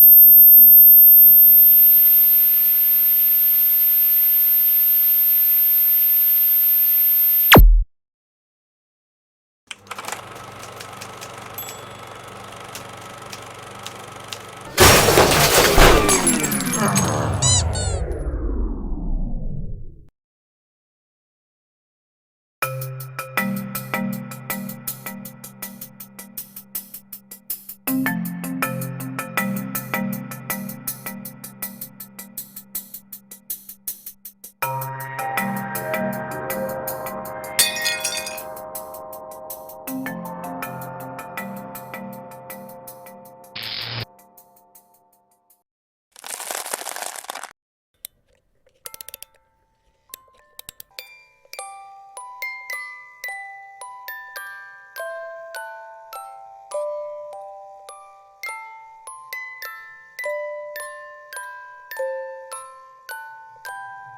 más eres uno, eres one.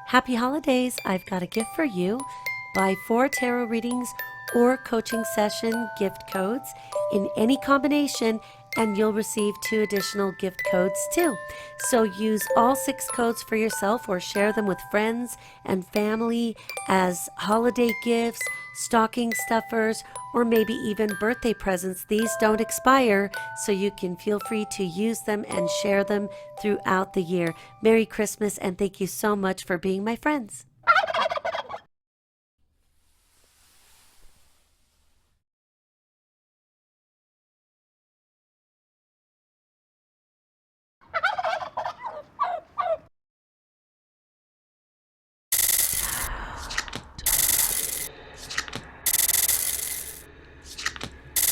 Happy holidays! I've got a gift for you. Buy 4 tarot readings or coaching session gift codes in any combination, and you'll receive 2 additional gift codes too. So use all 6 codes for yourself or share them with friends and family as holiday gifts, stocking stuffers, or maybe even birthday presents. These don't expire, so you can feel free to use them and share them throughout the year. Merry Christmas, and thank you so much for being my friends.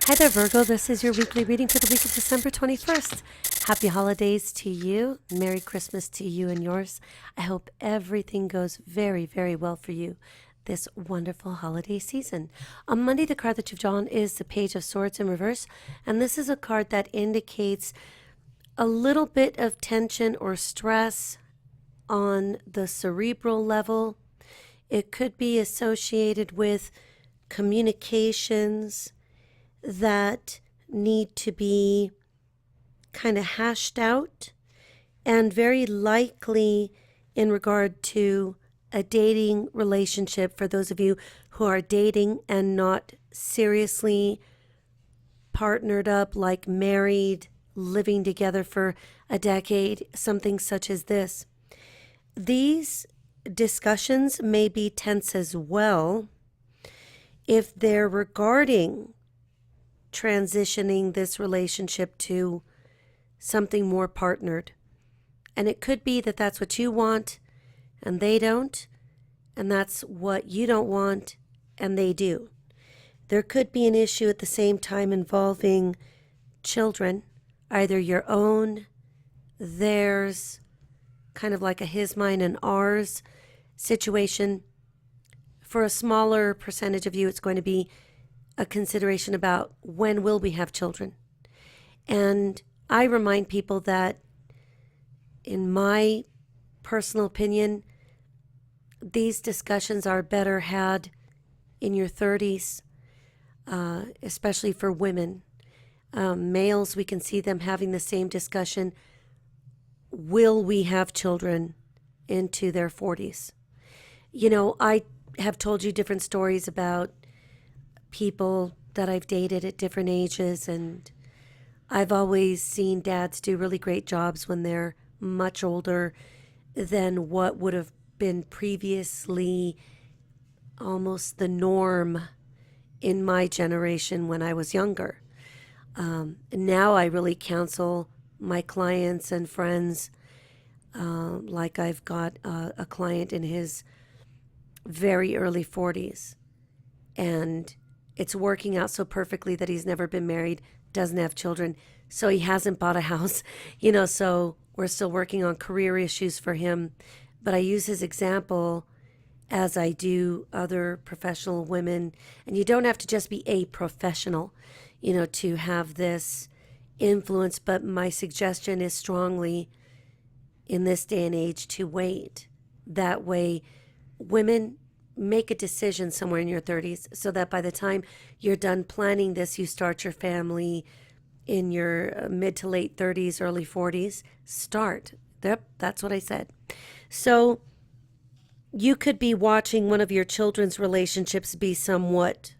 Hi there, Virgo. This is your weekly reading for the week of December 21st. Happy holidays to you. Merry Christmas to you and yours. I hope everything goes very, very well for you this wonderful holiday season. On Monday, the card that you've drawn is the Page of Swords in reverse, and this is a card that indicates a little bit of tension or stress on the cerebral level. It could be associated with communications that need to be kind of hashed out, and very likely in regard to a dating relationship for those of you who are dating and not seriously partnered up, like married, living together for a decade, something such as this. These discussions may be tense as well if they're regarding transitioning this relationship to something more partnered. And it could be that that's what you want and they don't, and that's what you don't want and they do. There could be an issue at the same time involving children, either your own, theirs, kind of like a his, mine, and ours situation. For a smaller percentage of you, it's going to be a consideration about when will we have children. And I remind people that, in my personal opinion, these discussions are better had in your 30s, especially for women. Males, we can see them having the same discussion. Will we have children into their 40s? You know, I have told you different stories about people that I've dated at different ages, and I've always seen dads do really great jobs when they're much older than what would have been previously almost the norm in my generation when I was younger. Now I really counsel my clients and friends, like I've got a client in his very early 40s, and it's working out so perfectly that he's never been married, doesn't have children, so he hasn't bought a house, so we're still working on career issues for him. But I use his example as I do other professional women. And you don't have to just be a professional, to have this influence. But my suggestion is strongly in this day and age to wait. That way, women, make a decision somewhere in your 30s so that by the time you're done planning this, you start your family, in your mid to late 30s, early 40s, start. Yep, that's what I said. So you could be watching one of your children's relationships be somewhat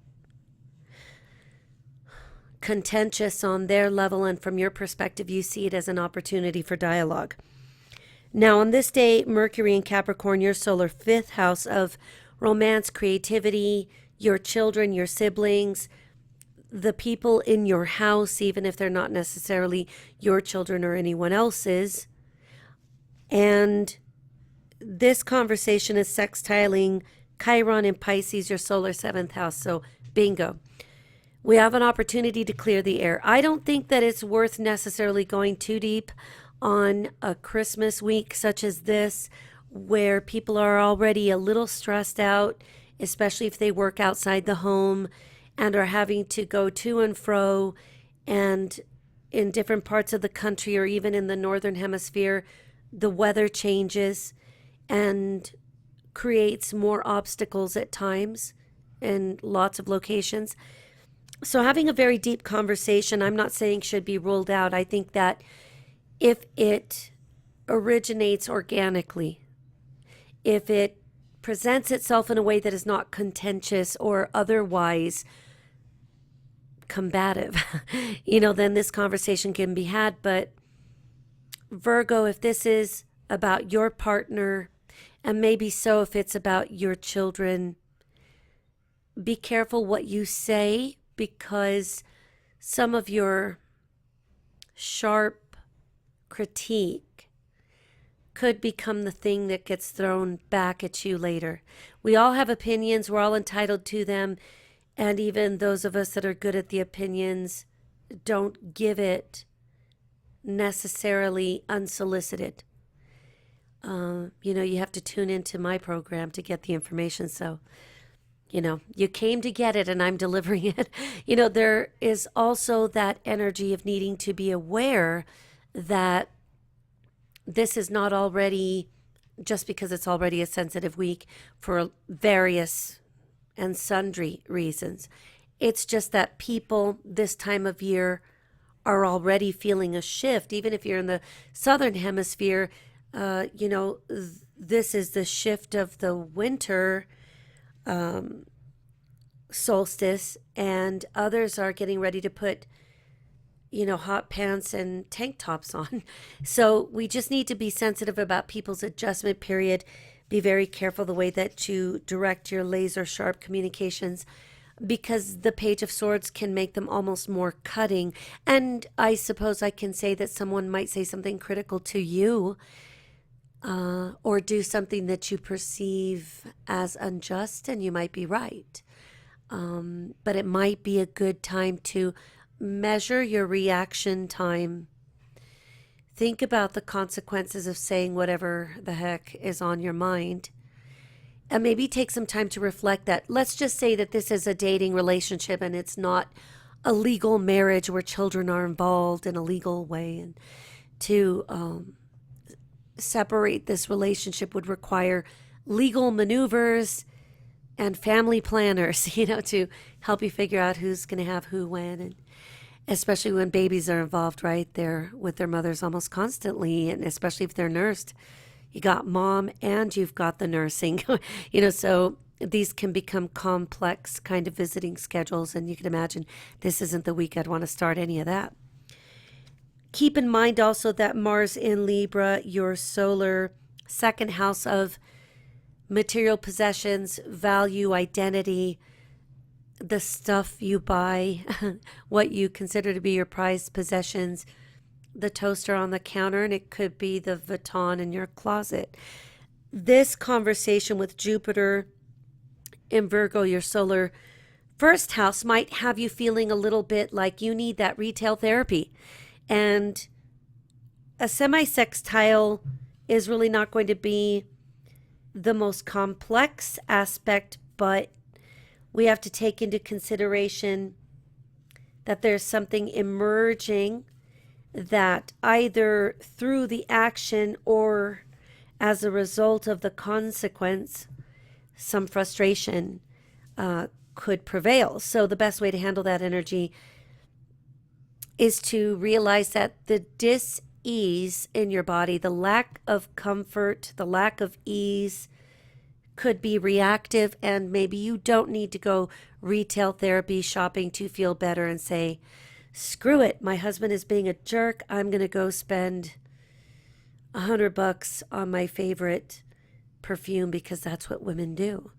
contentious on their level, and from your perspective, you see it as an opportunity for dialogue. Now, on this day, Mercury in Capricorn, your solar fifth house of romance, creativity, your children, your siblings, the people in your house, even if they're not necessarily your children or anyone else's. And this conversation is sextiling Chiron in Pisces, your solar seventh house. So, bingo. We have an opportunity to clear the air. I don't think that it's worth necessarily going too deep on a Christmas week such as this, where people are already a little stressed out, especially if they work outside the home and are having to go to and fro, and in different parts of the country or even in the northern hemisphere, the weather changes and creates more obstacles at times in lots of locations. So having a very deep conversation, I'm not saying should be ruled out. I think that if it originates organically, if it presents itself in a way that is not contentious or otherwise combative, then this conversation can be had. But Virgo, if this is about your partner, and maybe so if it's about your children, be careful what you say, because some of your sharp critique could become the thing that gets thrown back at you later. We all have opinions. We're all entitled to them. And even those of us that are good at the opinions don't give it necessarily unsolicited. You have to tune into my program to get the information. So, you came to get it and I'm delivering it. There is also that energy of needing to be aware that this is not already, just because it's already a sensitive week for various and sundry reasons. It's just that people this time of year are already feeling a shift. Even if you're in the southern hemisphere, this is the shift of the winter solstice, and others are getting ready to put hot pants and tank tops on. So we just need to be sensitive about people's adjustment period. Be very careful the way that you direct your laser sharp communications, because the Page of Swords can make them almost more cutting. And I suppose I can say that someone might say something critical to you, or do something that you perceive as unjust, and you might be right. But it might be a good time to measure your reaction time. Think about the consequences of saying whatever the heck is on your mind, and maybe take some time to reflect that. Let's just say that this is a dating relationship and it's not a legal marriage where children are involved in a legal way, and to separate this relationship would require legal maneuvers and family planners, to help you figure out who's going to have who when, and especially when babies are involved, right? They're with their mothers almost constantly, and especially if they're nursed. You got mom and you've got the nursing, so these can become complex kind of visiting schedules, and you can imagine this isn't the week I'd want to start any of that. Keep in mind also that Mars in Libra, your solar second house of material possessions, value, identity, the stuff you buy, what you consider to be your prized possessions, the toaster on the counter, and it could be the Vuitton in your closet. This conversation with Jupiter in Virgo, your solar first house, might have you feeling a little bit like you need that retail therapy. And a semi-sextile is really not going to be the most complex aspect, but we have to take into consideration that there's something emerging that either through the action or as a result of the consequence, some frustration could prevail. So the best way to handle that energy is to realize that the dis-ease in your body, the lack of comfort, the lack of ease could be reactive, and maybe you don't need to go retail therapy shopping to feel better and say, screw it, my husband is being a jerk. I'm going to go spend $100 on my favorite perfume because that's what women do.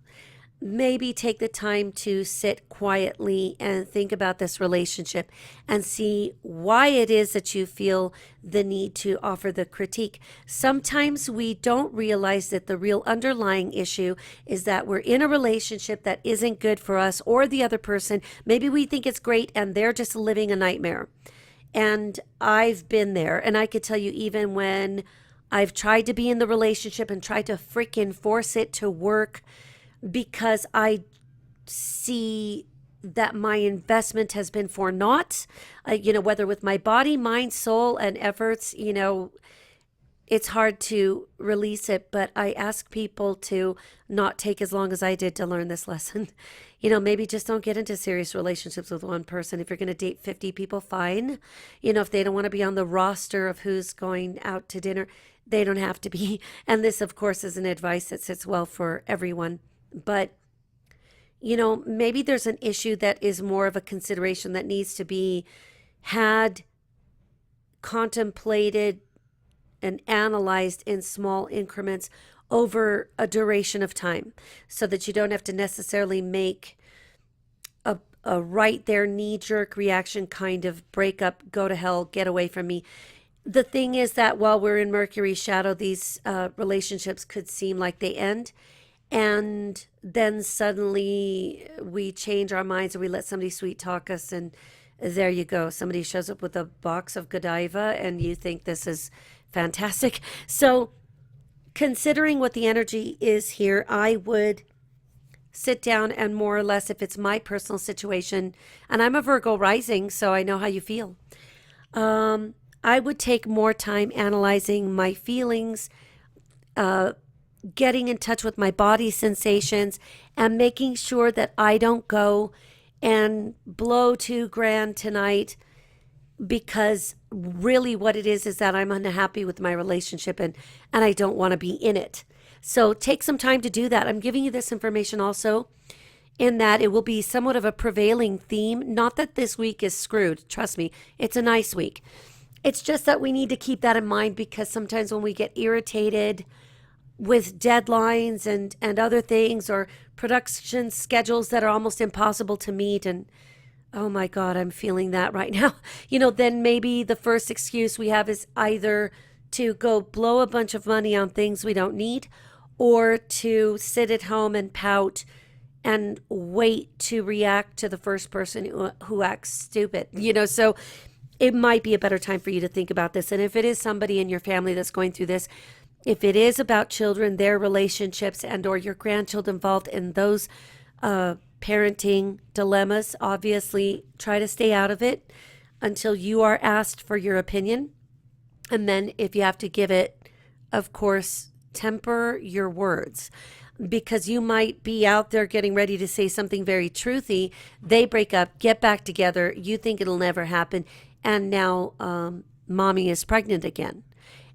Maybe take the time to sit quietly and think about this relationship and see why it is that you feel the need to offer the critique. Sometimes we don't realize that the real underlying issue is that we're in a relationship that isn't good for us or the other person. Maybe we think it's great and they're just living a nightmare. And I've been there, and I could tell you, even when I've tried to be in the relationship and tried to freaking force it to work, because I see that my investment has been for naught, whether with my body, mind, soul, and efforts, it's hard to release it. But I ask people to not take as long as I did to learn this lesson. Maybe just don't get into serious relationships with one person. If you're going to date 50 people, fine. If they don't want to be on the roster of who's going out to dinner, they don't have to be. And this, of course, is an advice that sits well for everyone. But, maybe there's an issue that is more of a consideration that needs to be had, contemplated, and analyzed in small increments over a duration of time, so that you don't have to necessarily make a right there knee-jerk reaction kind of breakup, go to hell, get away from me. The thing is that while we're in Mercury's shadow, these relationships could seem like they end. And then suddenly we change our minds, or we let somebody sweet talk us, and there you go. Somebody shows up with a box of Godiva and you think this is fantastic. So considering what the energy is here, I would sit down and more or less, if it's my personal situation, and I'm a Virgo rising, so I know how you feel. I would take more time analyzing my feelings, getting in touch with my body sensations, and making sure that I don't go and blow too grand tonight, because really what it is that I'm unhappy with my relationship and I don't want to be in it. So take some time to do that. I'm giving you this information also in that it will be somewhat of a prevailing theme. Not that this week is screwed. Trust me, it's a nice week. It's just that we need to keep that in mind, because sometimes when we get irritated with deadlines and other things, or production schedules that are almost impossible to meet, and oh my God, I'm feeling that right now, then maybe the first excuse we have is either to go blow a bunch of money on things we don't need, or to sit at home and pout and wait to react to the first person who acts stupid, so it might be a better time for you to think about this. And if it is somebody in your family that's going through this, if it is about children, their relationships, and or your grandchildren involved in those parenting dilemmas, obviously try to stay out of it until you are asked for your opinion. And then if you have to give it, of course, temper your words, because you might be out there getting ready to say something very truthy. They break up, get back together. You think it'll never happen. And now mommy is pregnant again.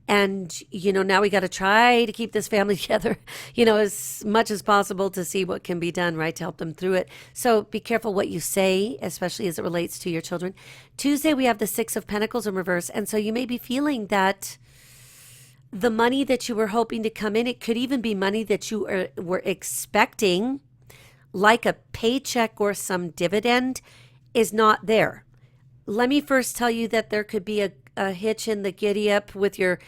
And, now we got to try to keep this family together, as much as possible to see what can be done, right, to help them through it. So be careful what you say, especially as it relates to your children. Tuesday, we have the 6 of Pentacles in reverse. And so you may be feeling that the money that you were hoping to come in, it could even be money that you were expecting, like a paycheck or some dividend, is not there. Let me first tell you that there could be a hitch in the giddy up with your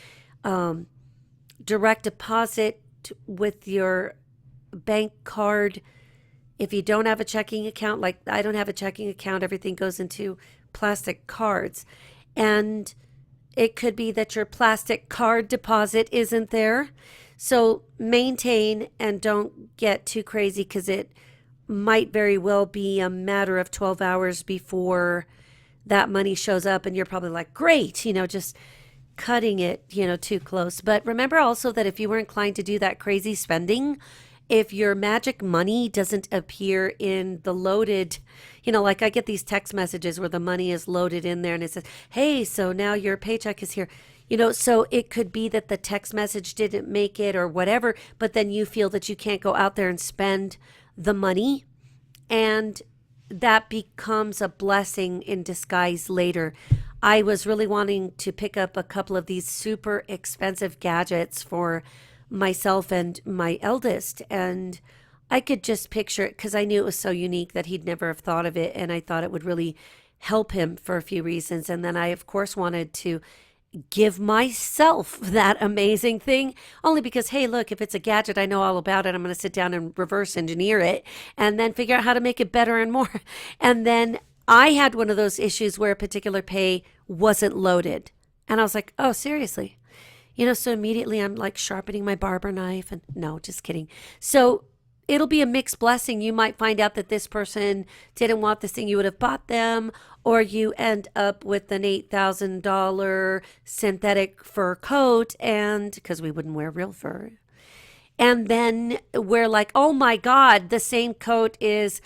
direct deposit, with your bank card. If you don't have a checking account, like I don't have a checking account, everything goes into plastic cards. And it could be that your plastic card deposit isn't there. So maintain and don't get too crazy, because it might very well be a matter of 12 hours before that money shows up, and you're probably like, great, just cutting it, too close. But remember also that if you were inclined to do that crazy spending if your magic money doesn't appear in the loaded, like I get these text messages where the money is loaded in there and it says, hey, so now your paycheck is here. So it could be that the text message didn't make it or whatever, but then you feel that you can't go out there and spend the money. And that becomes a blessing in disguise later. I was really wanting to pick up a couple of these super expensive gadgets for myself and my eldest. And I could just picture it because I knew it was so unique that he'd never have thought of it. And I thought it would really help him for a few reasons. And then I, of course, wanted to give myself that amazing thing only because, hey, look, if it's a gadget, I know all about it. I'm going to sit down and reverse engineer it and then figure out how to make it better and more. And then I had one of those issues where a particular pay wasn't loaded. And I was like, oh, seriously? So immediately I'm like sharpening my barber knife and no, just kidding. So it'll be a mixed blessing. You might find out that this person didn't want this thing, you would have bought them, or you end up with an $8,000 synthetic fur coat, and because we wouldn't wear real fur. And then we're like, oh my God, the same coat is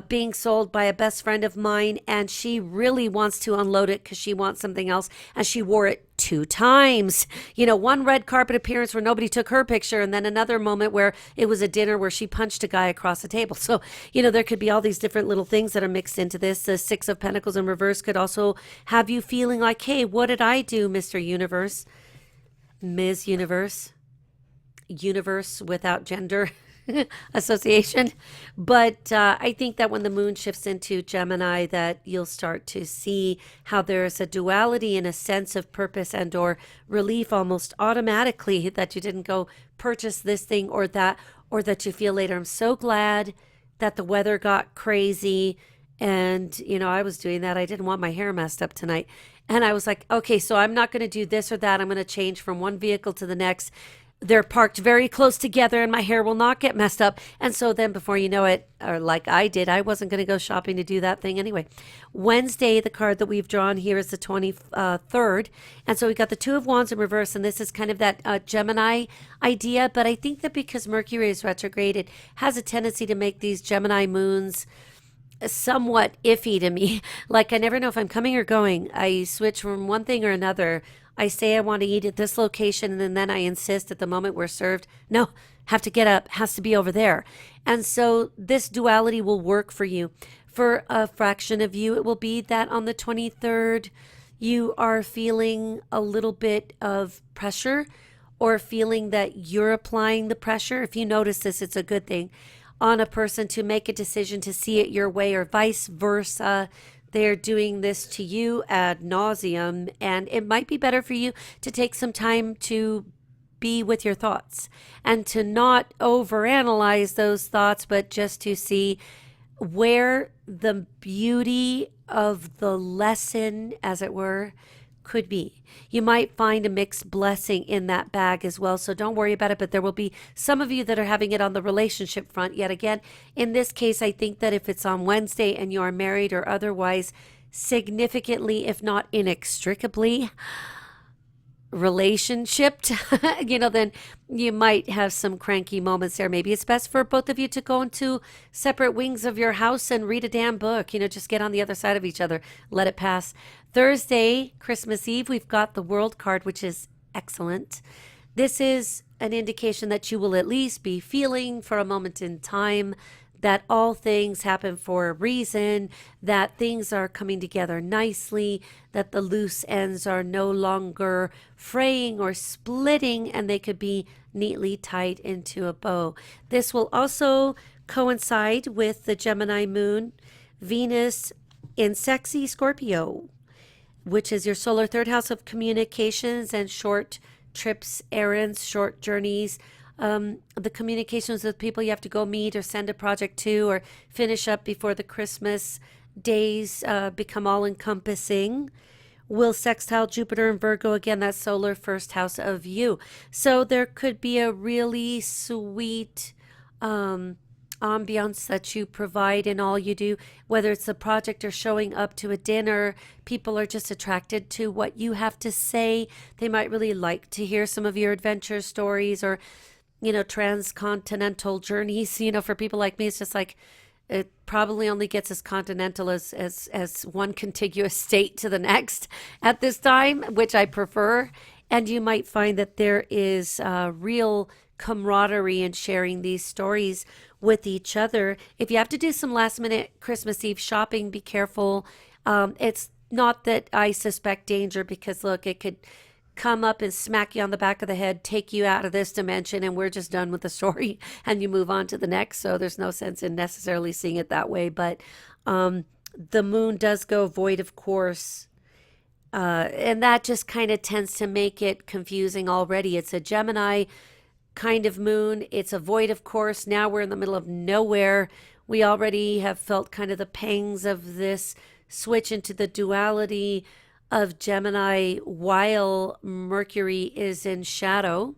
being sold by a best friend of mine, and she really wants to unload it because she wants something else, and she wore it 2 times. One red carpet appearance where nobody took her picture, and then another moment where it was a dinner where she punched a guy across the table. So, there could be all these different little things that are mixed into this. The 6 of Pentacles in reverse could also have you feeling like, hey, what did I do, Mr. Universe, Ms. Universe, universe without gender association. But I think that when the moon shifts into Gemini, that you'll start to see how there's a duality and a sense of purpose and or relief almost automatically that you didn't go purchase this thing or that you feel later, I'm so glad that the weather got crazy. And, I was doing that. I didn't want my hair messed up tonight. And I was like, okay, so I'm not going to do this or that. I'm going to change from one vehicle to the next. They're parked very close together and my hair will not get messed up. And so then before you know it, or like I did, I wasn't going to go shopping to do that thing anyway. Wednesday, the card that we've drawn here is the 23rd. And so we got the 2 of Wands in reverse. And this is kind of that Gemini idea. But I think that because Mercury is retrograde, it has a tendency to make these Gemini moons somewhat iffy to me. Like I never know if I'm coming or going. I switch from one thing or another. I say I want to eat at this location, and then I insist at the moment we're served, no, have to get up, has to be over there. And so this duality will work for you. For a fraction of you, it will be that on the 23rd, you are feeling a little bit of pressure or feeling that you're applying the pressure. If you notice this, it's a good thing on a person to make a decision to see it your way or vice versa. They're doing this to you ad nauseum, and it might be better for you to take some time to be with your thoughts and to not overanalyze those thoughts, but just to see where the beauty of the lesson, as it were, could be. You might find a mixed blessing in that bag as well, so don't worry about it, but there will be some of you that are having it on the relationship front yet again. In this case, I think that if it's on Wednesday and you are married or otherwise significantly, if not inextricably, relationshiped, then you might have some cranky moments there. Maybe it's best for both of you to go into separate wings of your house and read a damn book, just get on the other side of each other, let it pass. Thursday, Christmas Eve, we've got the World card, which is excellent. This is an indication that you will at least be feeling for a moment in time that all things happen for a reason, that things are coming together nicely, that the loose ends are no longer fraying or splitting, and they could be neatly tied into a bow. This will also coincide with the Gemini moon, Venus in sexy Scorpio, which is your solar 3rd house of communications and short trips, errands, short journeys, the communications with people you have to go meet or send a project to or finish up before the Christmas days become all encompassing. Will sextile Jupiter and Virgo, again, that solar 1st house of you. So there could be a really sweet ambiance that you provide in all you do, whether it's a project or showing up to a dinner. People are just attracted to what you have to say. They might really like to hear some of your adventure stories, or transcontinental journeys. For people like me, it's just like it probably only gets as continental as one contiguous state to the next at this time, which I prefer. And you might find that there is real camaraderie in sharing these stories with each other. If you have to do some last minute Christmas Eve shopping, be careful. It's not that I suspect danger, because look, it could come up and smack you on the back of the head, take you out of this dimension, and we're just done with the story and you move on to the next. So there's no sense in necessarily seeing it that way. But the moon does go void, of course. And that just kind of tends to make it confusing already. It's a Gemini kind of moon. It's a void, of course. Now we're in the middle of nowhere. We already have felt kind of the pangs of this switch into the duality of Gemini while Mercury is in shadow.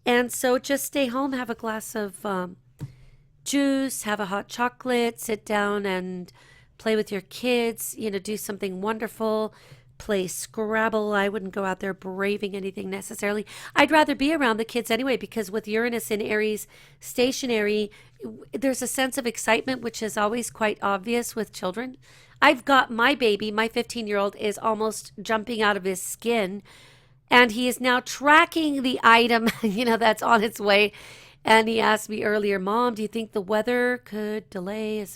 And so just stay home, have a glass of juice, have a hot chocolate, sit down and play with your kids, do something wonderful, play Scrabble. I wouldn't go out there braving anything necessarily. I'd rather be around the kids anyway, because with Uranus in Aries stationary, there's a sense of excitement, which is always quite obvious with children. I've got my baby, my 15-year-old is almost jumping out of his skin, and he is now tracking the item, that's on its way. And he asked me earlier, Mom, do you think the weather could delay?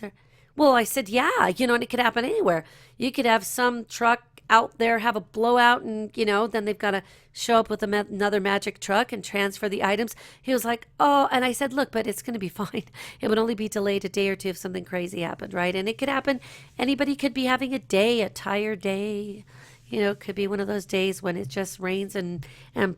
Well, I said, yeah, and it could happen anywhere. You could have some truck out there have a blowout, and then they've got to show up with another magic truck and transfer the items. He was like, oh, and I said, look, but it's going to be fine. It would only be delayed a day or two if something crazy happened, right? And it could happen. Anybody could be having a tired day. It could be one of those days when it just rains and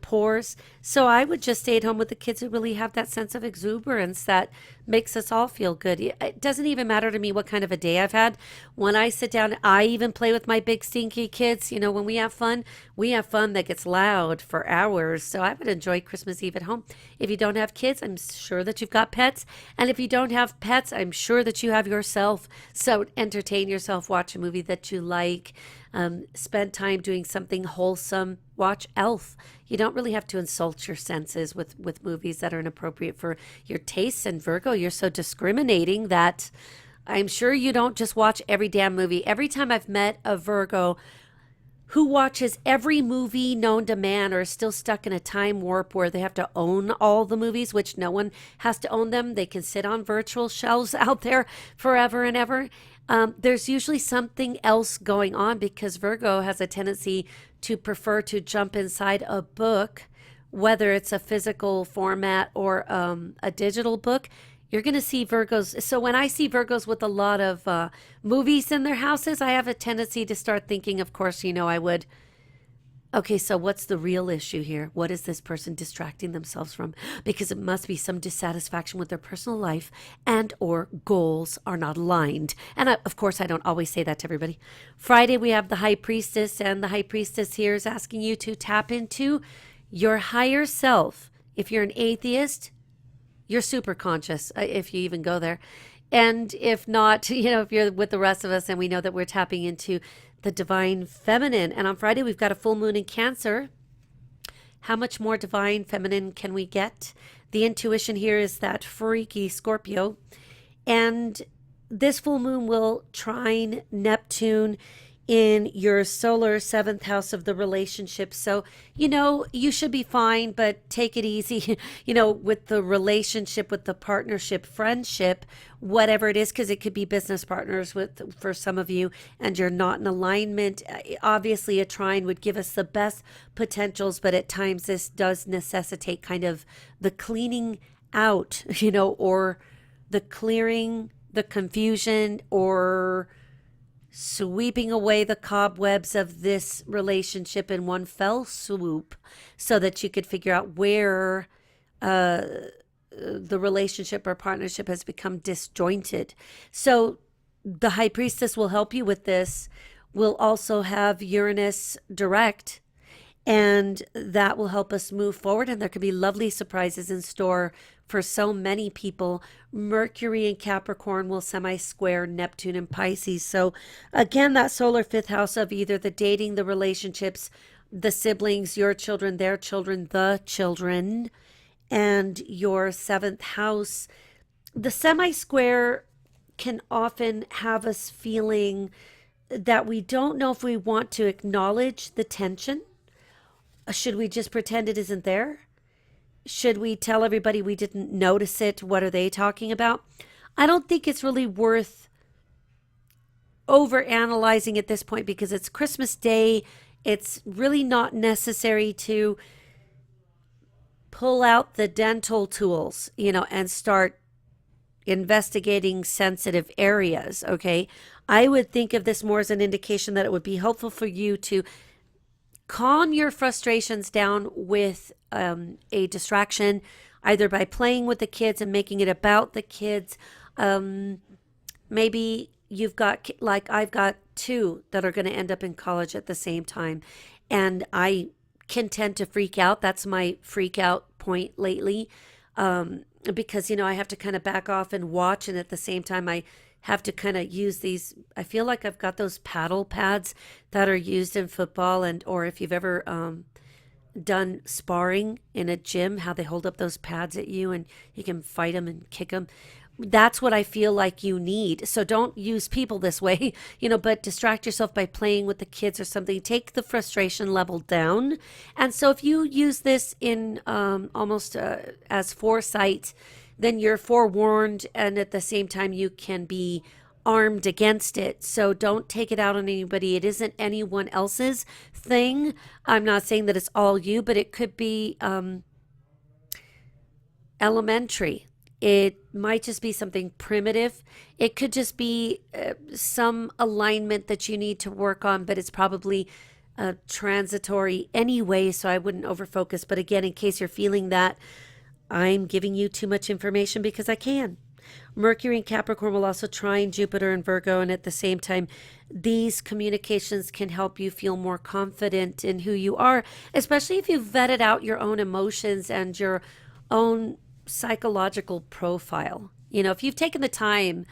pours. So I would just stay at home with the kids who really have that sense of exuberance that makes us all feel good. It doesn't even matter to me what kind of a day I've had. When I sit down, I even play with my big stinky kids. When we have fun that gets loud for hours. So I would enjoy Christmas Eve at home. If you don't have kids, I'm sure that you've got pets. And if you don't have pets, I'm sure that you have yourself. So entertain yourself, watch a movie that you like. Spend time doing something wholesome. Watch Elf. You don't really have to insult your senses with movies that are inappropriate for your tastes. And Virgo, you're so discriminating that I'm sure you don't just watch every damn movie. Every time I've met a Virgo who watches every movie known to man or is still stuck in a time warp where they have to own all the movies, which no one has to own them. They can sit on virtual shelves out there forever and ever. There's usually something else going on, because Virgo has a tendency to prefer to jump inside a book, whether it's a physical format or a digital book. You're going to see Virgos. So when I see Virgos with a lot of movies in their houses, I have a tendency to start thinking, of course, I would. Okay, so what's the real issue here? What is this person distracting themselves from? Because it must be some dissatisfaction with their personal life and or goals are not aligned. And of course, I don't always say that to everybody. Friday, we have the High Priestess, and the High Priestess here is asking you to tap into your higher self. If you're an atheist, you're super conscious, if you even go there. And if not, if you're with the rest of us, and we know that we're tapping into the divine feminine. And on Friday, we've got a full moon in Cancer. How much more divine feminine can we get? The intuition here is that freaky Scorpio. And this full moon will trine Neptune in your solar 7th house of the relationship. So, you should be fine, but take it easy, with the relationship, with the partnership, friendship, whatever it is, because it could be business partners for some of you, and you're not in alignment. Obviously, a trine would give us the best potentials, but at times this does necessitate kind of the cleaning out, or the clearing, the confusion, or sweeping away the cobwebs of this relationship in one fell swoop, so that you could figure out where the relationship or partnership has become disjointed. So the High Priestess will help you with this. We'll also have Uranus direct, and that will help us move forward. And there could be lovely surprises in store for so many people. Mercury in Capricorn will semi-square Neptune in Pisces. So again, that solar 5th house of either the dating, the relationships, the siblings, your children, their children, the children. and your seventh house. The semi-square can often have us feeling that we don't know if we want to acknowledge the tension. Should we just pretend it isn't there? Should we tell everybody we didn't notice it? What are they talking about? I don't think it's really worth over analyzing at this point because it's Christmas Day. It's really not necessary to pull out the dental tools, and start investigating sensitive areas. Okay. I would think of this more as an indication that it would be helpful for you to calm your frustrations down with a distraction, either by playing with the kids and making it about the kids. Maybe you've got, like I've got two that are going to end up in college at the same time. And I can tend to freak out. That's my freak out point lately. Because, I have to kind of back off and watch. And at the same time, I have to kind of use these. I feel like I've got those paddle pads that are used in football, or if you've ever done sparring in a gym, how they hold up those pads at you and you can fight them and kick them. That's what I feel like you need. So don't use people this way, but distract yourself by playing with the kids or something. Take the frustration level down. And so if you use this in almost as foresight, then you're forewarned, and at the same time you can be armed against it. So don't take it out on anybody. It isn't anyone else's thing. I'm not saying that it's all you, but it could be elementary. It might just be something primitive. It could just be some alignment that you need to work on, but it's probably transitory anyway, so I wouldn't overfocus. But again, in case you're feeling that, I'm giving you too much information because I can. Mercury in Capricorn will also trine Jupiter in Virgo, and at the same time, these communications can help you feel more confident in who you are, especially if you've vetted out your own emotions and your own psychological profile. If you've taken the time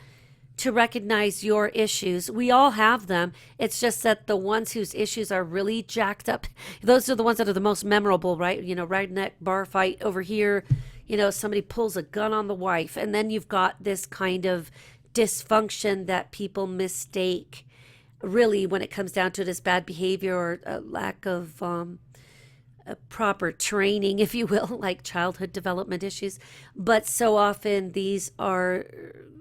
to recognize your issues, we all have them. It's just that the ones whose issues are really jacked up, those are the ones that are the most memorable, right? Redneck bar fight over here, somebody pulls a gun on the wife, and then you've got this kind of dysfunction that people mistake really when it comes down to it as bad behavior or a lack of proper training, if you will, like childhood development issues. But so often these are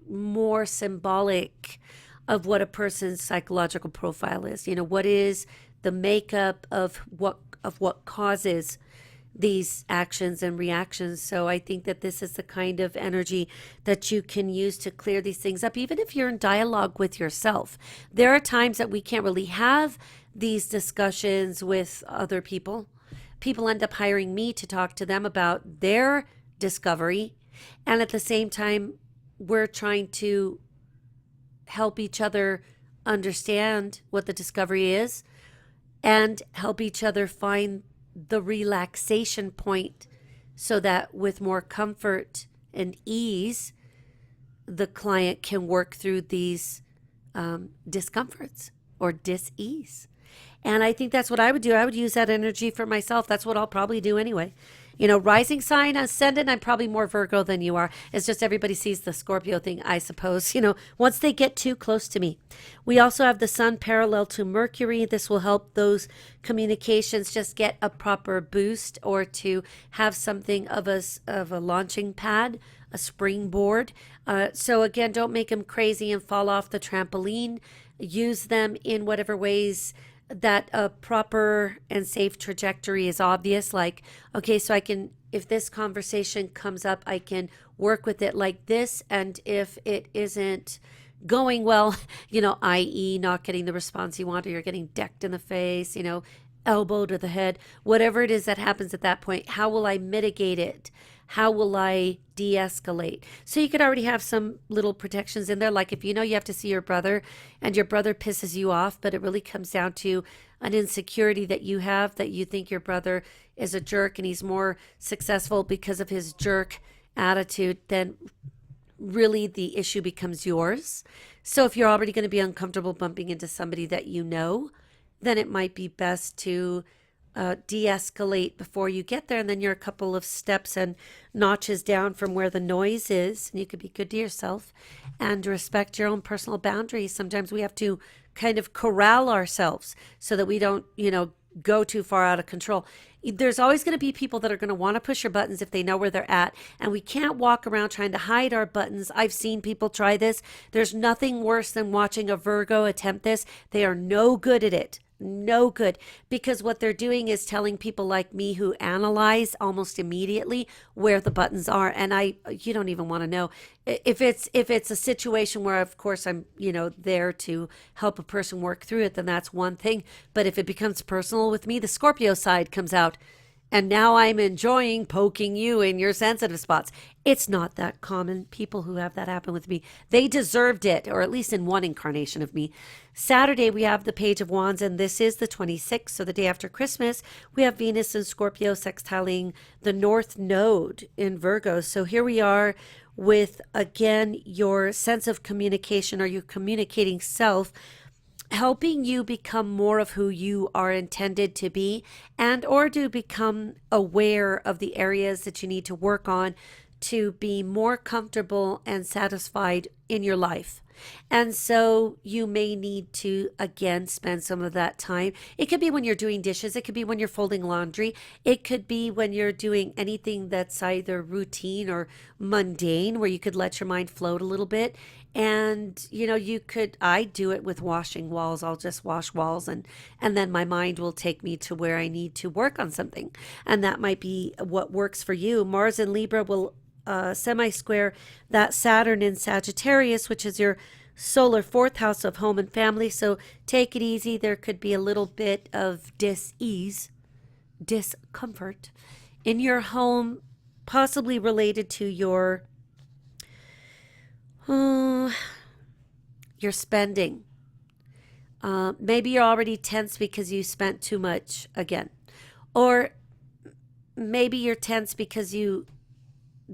more symbolic of what a person's psychological profile is. What is the makeup of what causes these actions and reactions. So I think that this is the kind of energy that you can use to clear these things up, even if you're in dialogue with yourself. There are times that we can't really have these discussions with other people. People end up hiring me to talk to them about their discovery. And at the same time, we're trying to help each other understand what the discovery is and help each other find the relaxation point so that with more comfort and ease, the client can work through these discomforts or dis-ease. And I think that's what I would do. I would use that energy for myself. That's what I'll probably do anyway. Rising sign, ascendant, I'm probably more Virgo than you are. It's just everybody sees the Scorpio thing, I suppose, once they get too close to me. We also have the sun parallel to Mercury. This will help those communications just get a proper boost or to have something of a launching pad, a springboard. So again, don't make them crazy and fall off the trampoline. Use them in whatever ways that a proper and safe trajectory is obvious. Like, okay, so I can, if this conversation comes up, I can work with it like this. And if it isn't going well, i.e. not getting the response you want, or you're getting decked in the face, elbow to the head, whatever it is that happens at that point, how will I mitigate it? How will I de-escalate? So you could already have some little protections in there. Like if you have to see your brother and your brother pisses you off, but it really comes down to an insecurity that you have, that you think your brother is a jerk and he's more successful because of his jerk attitude, then really the issue becomes yours. So if you're already going to be uncomfortable bumping into somebody that then it might be best to de-escalate before you get there, and then you're a couple of steps and notches down from where the noise is, and you could be good to yourself and respect your own personal boundaries. Sometimes we have to kind of corral ourselves so that we don't, go too far out of control. There's always going to be people that are going to want to push your buttons if they know where they're at, and we can't walk around trying to hide our buttons. I've seen people try this. There's nothing worse than watching a Virgo attempt this. They are no good at it. No good, because what they're doing is telling people like me who analyze almost immediately where the buttons are, and you don't even want to know if it's a situation where, of course, I'm there to help a person work through it, then that's one thing. But if it becomes personal with me, the Scorpio side comes out. And now I'm enjoying poking you in your sensitive spots. It's not that common. People who have that happen with me, they deserved it, or at least in one incarnation of me. Saturday, we have the Page of Wands, and this is the 26th, so the day after Christmas. We have Venus and Scorpio sextiling the North Node in Virgo. So here we are with, again, your sense of communication, or your communicating self, helping you become more of who you are intended to be, and or to become aware of the areas that you need to work on to be more comfortable and satisfied in your life. And so you may need to, again, spend some of that time. It could be when you're doing dishes. It could be when you're folding laundry. It could be when you're doing anything that's either routine or mundane, where you could let your mind float a little bit. And, I do it with washing walls. I'll just wash walls, and then my mind will take me to where I need to work on something. And that might be what works for you. Mars in Libra will semi-square that Saturn in Sagittarius, which is your solar fourth house of home and family. So take it easy. There could be a little bit of dis-ease, discomfort in your home, possibly related to your spending. Maybe you're already tense because you spent too much again. Or maybe you're tense because you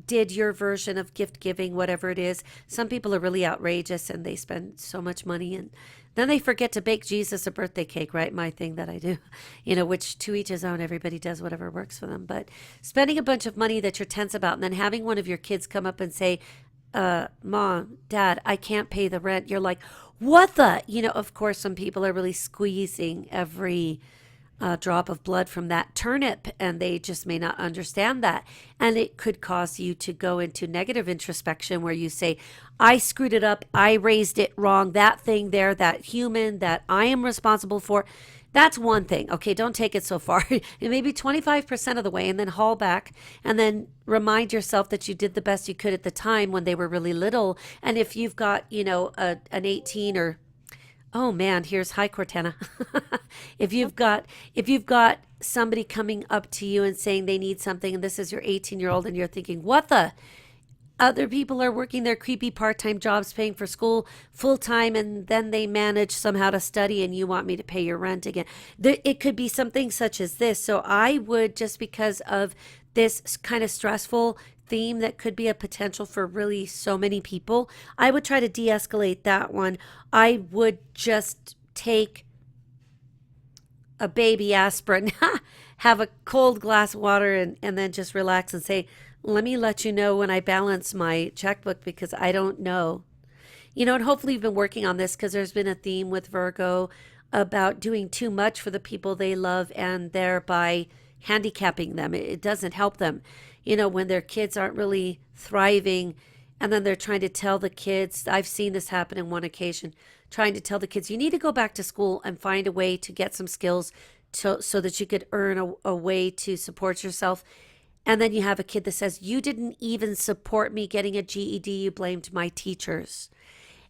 did your version of gift giving, whatever it is. Some people are really outrageous and they spend so much money, and then they forget to bake Jesus a birthday cake, right? My thing that I do, which to each his own, everybody does whatever works for them. But spending a bunch of money that you're tense about, and then having one of your kids come up and say, Mom, Dad, I can't pay the rent. You're like, what the? Of course, some people are really squeezing every drop of blood from that turnip, and they just may not understand that. And it could cause you to go into negative introspection where you say, I screwed it up. I raised it wrong. That thing there, that human that I am responsible for. That's one thing. Okay, don't take it so far. It may be 25% of the way, and then haul back, and then remind yourself that you did the best you could at the time when they were really little. And if you've got, an 18 or, oh man, here's hi Cortana. If you've got somebody coming up to you and saying they need something, and this is your 18-year-old, and you're thinking, what the? Other people are working their creepy part-time jobs, paying for school full-time, and then they manage somehow to study, and you want me to pay your rent again. It could be something such as this. So I would, just because of this kind of stressful theme that could be a potential for really so many people, I would try to de-escalate that one. I would just take a baby aspirin, have a cold glass of water, and then just relax and say, let me let you know when I balance my checkbook, because I don't know. And hopefully you've been working on this, because there's been a theme with Virgo about doing too much for the people they love and thereby handicapping them. It doesn't help them, when their kids aren't really thriving, and then they're trying to tell the kids, I've seen this happen in one occasion, trying to tell the kids, you need to go back to school and find a way to get some skills so that you could earn a way to support yourself. And then you have a kid that says, you didn't even support me getting a GED, you blamed my teachers.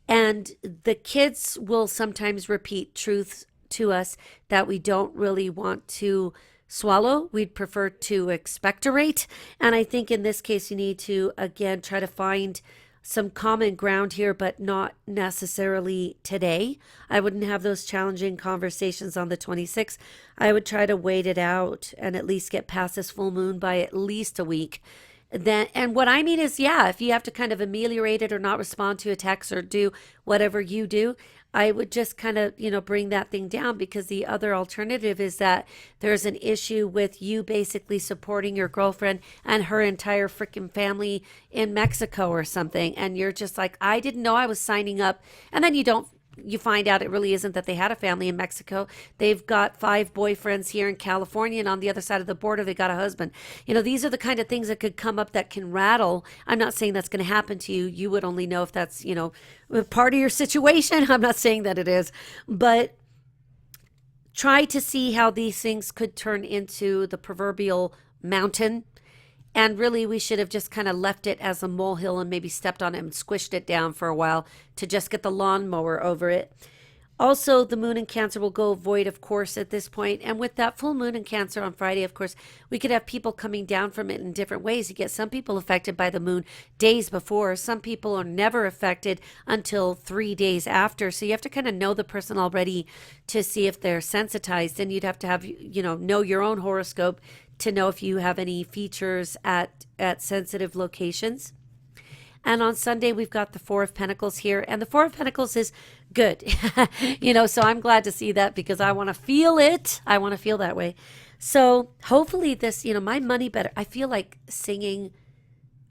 And the kids will sometimes repeat truths to us that we don't really want to swallow. We'd prefer to expectorate. And I think in this case, you need to, again, try to find some common ground here, but not necessarily today. I wouldn't have those challenging conversations on the 26th. I would try to wait it out and at least get past this full moon by at least a week. then, and what I mean is, yeah, if you have to kind of ameliorate it or not respond to a text or do whatever you do, I would just kind of, bring that thing down, because the other alternative is that there's an issue with you basically supporting your girlfriend and her entire freaking family in Mexico or something. And you're just like, I didn't know I was signing up. And then you find out it really isn't that they had a family in Mexico. They've got 5 boyfriends here in California, and on the other side of the border, they got a husband. These are the kind of things that could come up that can rattle. I'm not saying that's going to happen to you. You would only know if that's, part of your situation. I'm not saying that it is, but try to see how these things could turn into the proverbial mountain. And really, we should have just kind of left it as a molehill and maybe stepped on it and squished it down for a while to just get the lawnmower over it. Also, the moon in Cancer will go void, of course, at this point. And with that full moon in Cancer on Friday, of course, we could have people coming down from it in different ways. You get some people affected by the moon days before. Some people are never affected until 3 days after. So you have to kind of know the person already to see if they're sensitized. And you'd have to have, know your own horoscope to know if you have any features at sensitive locations. And on Sunday, we've got the 4 of Pentacles here. And the 4 of Pentacles is good. So I'm glad to see that, because I want to feel it. I want to feel that way. So hopefully this, my money better. I feel like singing.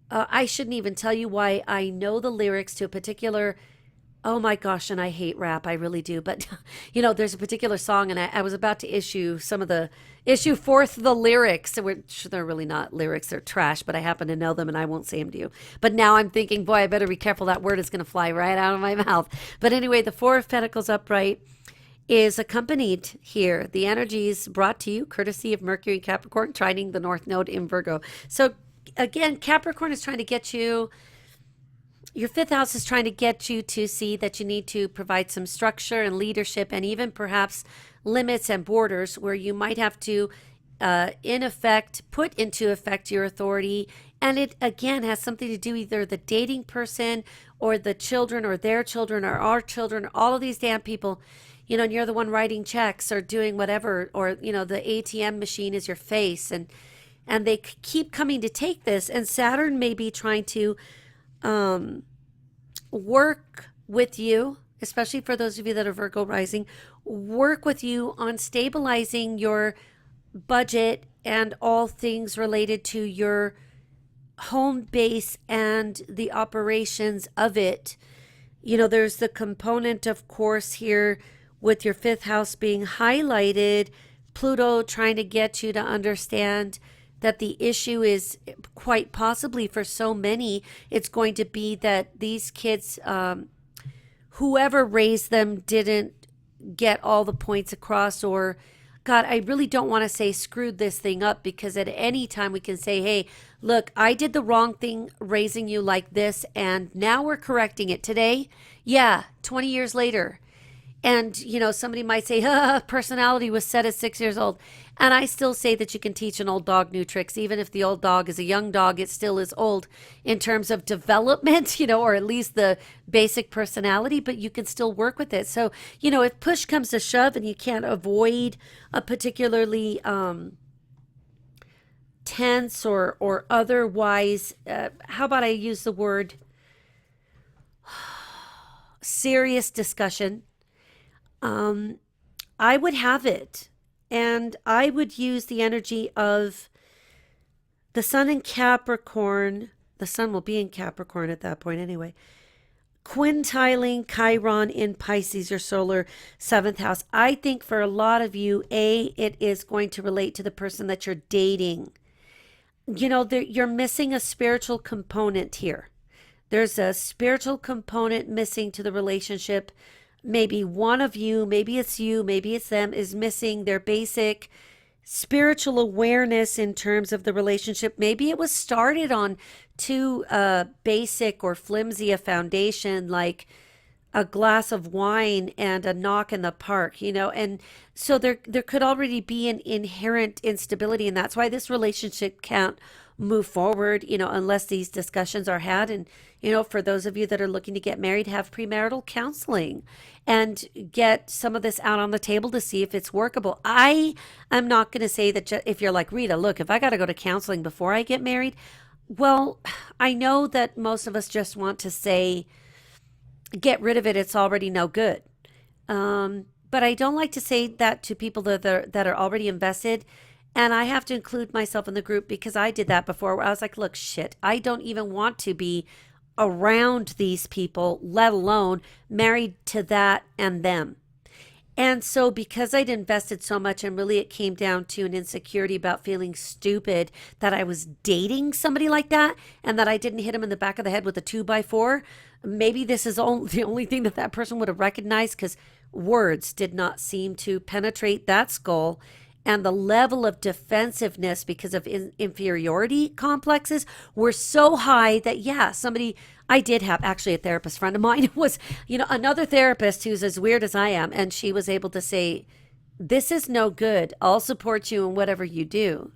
I shouldn't even tell you why I know the lyrics to a particular. Oh my gosh, and I hate rap, I really do. But, there's a particular song, and I was about to issue forth the lyrics, which they're really not lyrics, they're trash, but I happen to know them, and I won't say them to you. But now I'm thinking, boy, I better be careful. That word is going to fly right out of my mouth. But anyway, the 4 of Pentacles upright is accompanied here. The energies brought to you courtesy of Mercury and Capricorn, trining the North Node in Virgo. So again, Capricorn is trying to get you. Your 5th house is trying to get you to see that you need to provide some structure and leadership, and even perhaps limits and borders where you might have to, put into effect your authority. And it, again, has something to do either the dating person or the children or their children or our children, all of these damn people, and you're the one writing checks or doing whatever, or, the ATM machine is your face. And they keep coming to take this. And Saturn may be trying to work with you, especially for those of you that are Virgo rising, work with you on stabilizing your budget and all things related to your home base and the operations of it. There's the component, of course, here with your 5th house being highlighted, Pluto trying to get you to understand that the issue is quite possibly for so many, it's going to be that these kids, whoever raised them didn't get all the points across, or God, I really don't want to say screwed this thing up, because at any time we can say, hey, look, I did the wrong thing raising you like this, and now we're correcting it today. Yeah, 20 years later. And, somebody might say, personality was set at 6 years old. And I still say that you can teach an old dog new tricks. Even if the old dog is a young dog, it still is old in terms of development, or at least the basic personality, but you can still work with it. So, if push comes to shove and you can't avoid a particularly tense or otherwise, how about I use the word serious discussion, I would have it. And I would use the energy of the sun in Capricorn. The sun will be in Capricorn at that point anyway. Quintiling Chiron in Pisces, your solar 7th house. I think for a lot of you, it is going to relate to the person that you're dating. You're missing a spiritual component here. There's a spiritual component missing to the relationship. Maybe one of you, maybe it's you, maybe it's them, is missing their basic spiritual awareness in terms of the relationship. Maybe it was started on too basic or flimsy a foundation, like a glass of wine and a knock in the park, and so there could already be an inherent instability, and that's why this relationship can't move forward, unless these discussions are had. And, for those of you that are looking to get married, have premarital counseling and get some of this out on the table to see if it's workable. I am not going to say that if you're like, Rita, look, if I got to go to counseling before I get married, Well, I know that most of us just want to say, get rid of it, it's already no good. But I don't like to say that to people that are already invested. And I have to include myself in the group because I did that before where I was like, look, shit, I don't even want to be around these people, let alone married to that and them. And so, because I'd invested so much, and really it came down to an insecurity about feeling stupid that I was dating somebody like that and that I didn't hit him in the back of the head with a 2x4, maybe this is the only thing that that person would have recognized because words did not seem to penetrate that skull. And the level of defensiveness because of inferiority complexes were so high that, yeah, somebody, I did have actually a therapist friend of mine was, another therapist who's as weird as I am. And she was able to say, this is no good. I'll support you in whatever you do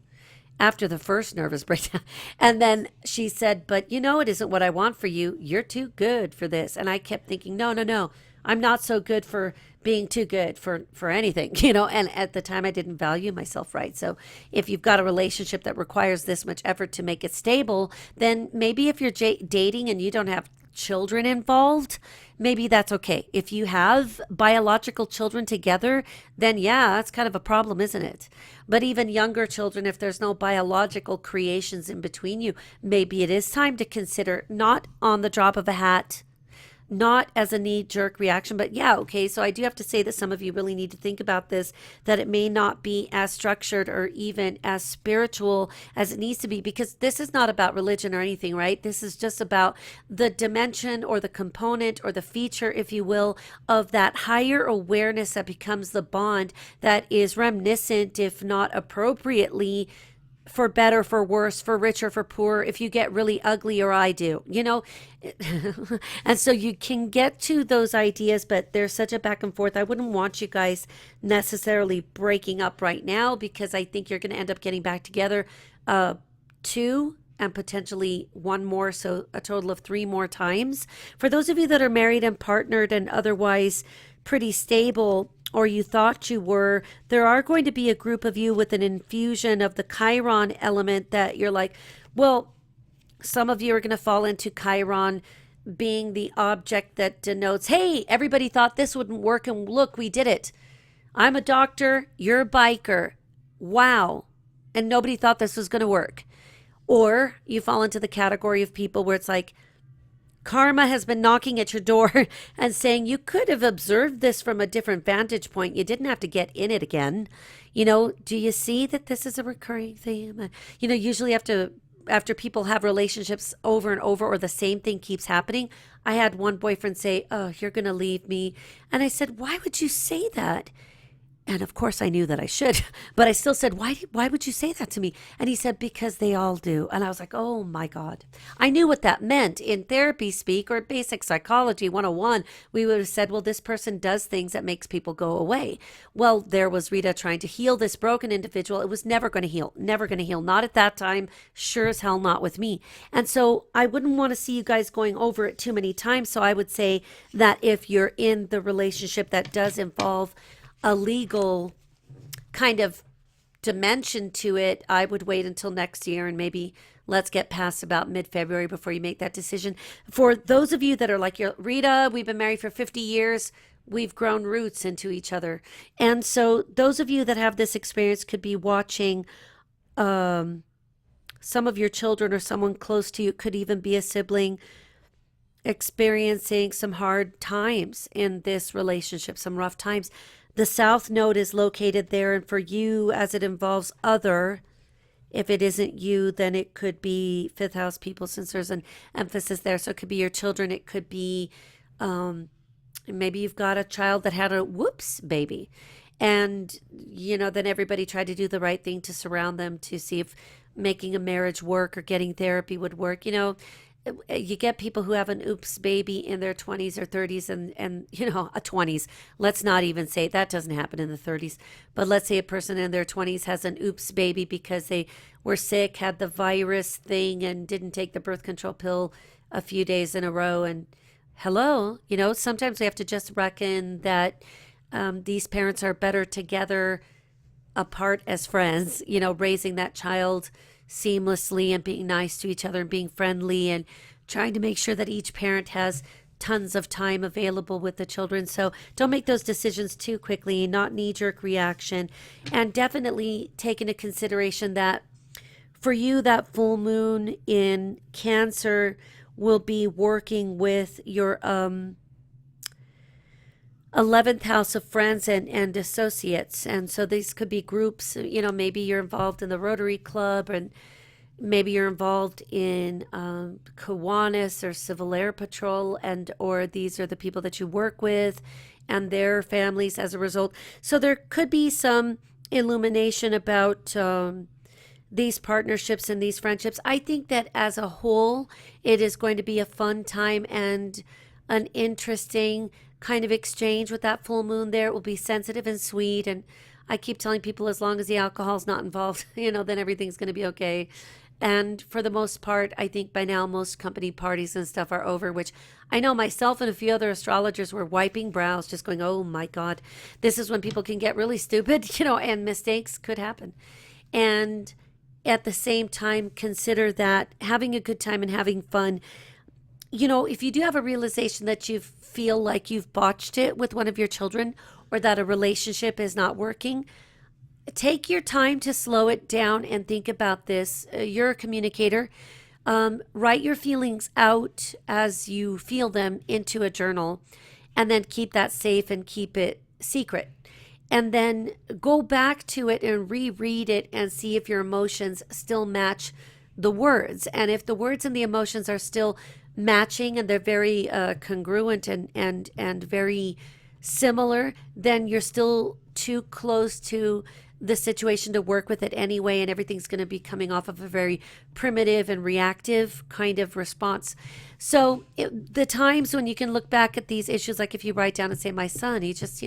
after the first nervous breakdown. And then she said, but it isn't what I want for you. You're too good for this. And I kept thinking, no, no, no. I'm not so good for being too good for anything, and at the time I didn't value myself right. So if you've got a relationship that requires this much effort to make it stable, then maybe if you're dating and you don't have children involved, maybe that's okay. If you have biological children together, then yeah, that's kind of a problem, isn't it? But even younger children, if there's no biological creations in between you, maybe it is time to consider, not on the drop of a hat, not as a knee-jerk reaction, but yeah, okay, so I do have to say that some of you really need to think about this, that it may not be as structured or even as spiritual as it needs to be, because this is not about religion or anything, right? This is just about the dimension or the component or the feature, if you will, of that higher awareness that becomes the bond that is reminiscent, if not appropriately, for better, for worse, for richer, for poor, if you get really ugly, or I do, and so you can get to those ideas, but there's such a back and forth. I wouldn't want you guys necessarily breaking up right now, because I think you're going to end up getting back together, two and potentially one more, so a total of 3 more times. For those of you that are married and partnered and otherwise pretty stable, or you thought you were, there are going to be a group of you with an infusion of the Chiron element that you're like, well, some of you are going to fall into Chiron being the object that denotes, hey, everybody thought this wouldn't work, and look, we did it. I'm a doctor, you're a biker. Wow. And nobody thought this was going to work. Or you fall into the category of people where it's like, karma has been knocking at your door and saying you could have observed this from a different vantage point. You didn't have to get in it again. Do you see that this is a recurring theme? Usually after people have relationships over and over, or the same thing keeps happening. I had one boyfriend say, oh, you're going to leave me. And I said, why would you say that? And of course I knew that I should, but I still said, why would you say that to me? And he said, because they all do. And I was like, oh my God. I knew what that meant in therapy speak, or basic psychology 101. We would have said, well, this person does things that makes people go away. Well, there was Rita trying to heal this broken individual. It was never going to heal, never going to heal. Not at that time. Sure as hell not with me. And so I wouldn't want to see you guys going over it too many times. So I would say that if you're in the relationship that does involve a legal kind of dimension to it, I would wait until next year, and maybe let's get past about mid-February before you make that decision. For those of you that are like, Rita, we've been married for 50 years. We've grown roots into each other. And so those of you that have this experience could be watching some of your children or someone close to you, could even be a sibling, experiencing some hard times in this relationship, some rough times. The South Node is located there, and for you, as it involves other, if it isn't you, then it could be 5th house people, since there's an emphasis there. So it could be your children. It could be maybe you've got a child that had a whoops baby. And, then everybody tried to do the right thing to surround them to see if making a marriage work or getting therapy would work. You get people who have an oops baby in their 20s or 30s and a 20s. Let's not even say that doesn't happen in the 30s. But let's say a person in their 20s has an oops baby because they were sick, had the virus thing, and didn't take the birth control pill a few days in a row. And hello, sometimes we have to just reckon that these parents are better together apart as friends, raising that child seamlessly and being nice to each other and being friendly and trying to make sure that each parent has tons of time available with the children. So don't make those decisions too quickly, not knee-jerk reaction, and definitely take into consideration that for you, that full moon in Cancer will be working with your 11th house of friends and associates. And so these could be groups, maybe you're involved in the Rotary Club, and maybe you're involved in Kiwanis or Civil Air Patrol, or these are the people that you work with and their families as a result. So there could be some illumination about these partnerships and these friendships. I think that as a whole, it is going to be a fun time and an interesting kind of exchange with that full moon there. It will be sensitive and sweet. And I keep telling people, as long as the alcohol's not involved, then everything's going to be okay. And for the most part, I think by now most company parties and stuff are over, which I know myself and a few other astrologers were wiping brows, just going, oh my God, this is when people can get really stupid, and mistakes could happen. And at the same time, consider that having a good time and having fun, if you do have a realization that you feel like you've botched it with one of your children, or that a relationship is not working, take your time to slow it down and think about this. You're a communicator. Write your feelings out as you feel them into a journal, and then keep that safe and keep it secret. And then go back to it and reread it and see if your emotions still match the words. And if the words and the emotions are still matching and they're very congruent and very similar, then you're still too close to the situation to work with it anyway, and everything's going to be coming off of a very primitive and reactive kind of response. So the times when you can look back at these issues, like if you write down and say, my son, he just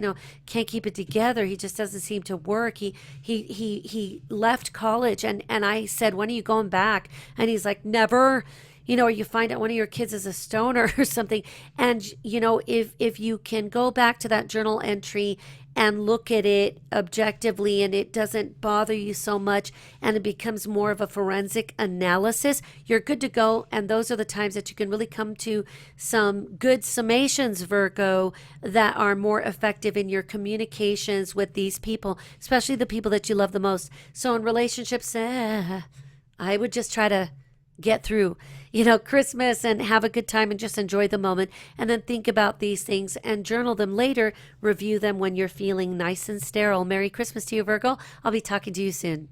can't keep it together, he just doesn't seem to work, he left college, and I said, when are you going back? And he's like, never. Or you find out one of your kids is a stoner or something. And, if you can go back to that journal entry and look at it objectively, and it doesn't bother you so much, and it becomes more of a forensic analysis, you're good to go. And those are the times that you can really come to some good summations, Virgo, that are more effective in your communications with these people, especially the people that you love the most. So in relationships, I would just try to get through, Christmas and have a good time and just enjoy the moment, and then think about these things and journal them later, review them when you're feeling nice and sterile. Merry Christmas to you, Virgo. I'll be talking to you soon.